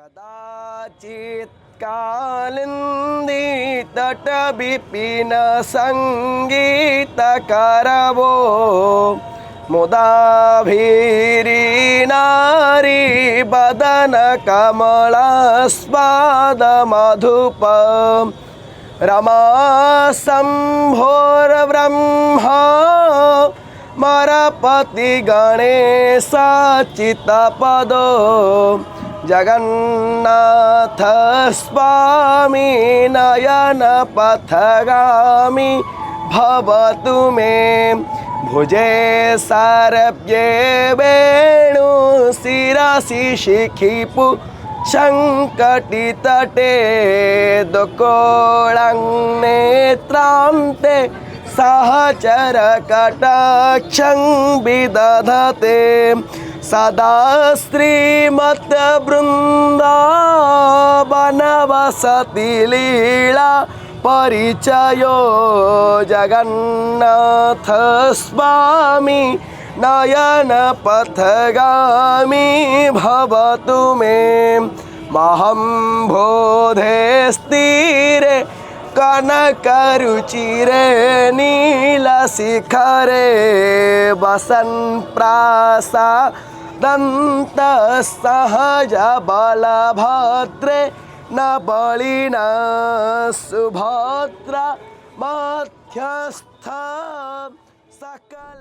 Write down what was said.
कदाचित् कालिन्दी तट विपिन संगीतकरवो मुदाभिरी नारी बदन कमलस्वाद मधुप रमा शम्भोर्ब्रह्मा मरपति गणेश चित्तपदो जगन्नाथ स्वामी नयन पथगामी भवतु मे भुजे सारभ्ये वेणु शिरसि शिखिपु शङ्कटितटे दुकोळं नेत्रान्ते सहचर कटाक्षं विदधते सदा श्रीमत् वृन्दावनवसति लीला परिचयो जगन्नाथ स्वामी नयन पथगामी भवतु मे महं बोधे स्थिरे कनकरुचिरे नीलशिखरे वसन् प्रासादन्त सहज बलभद्रे न बलिना सुभद्रा मध्यस्थ सकल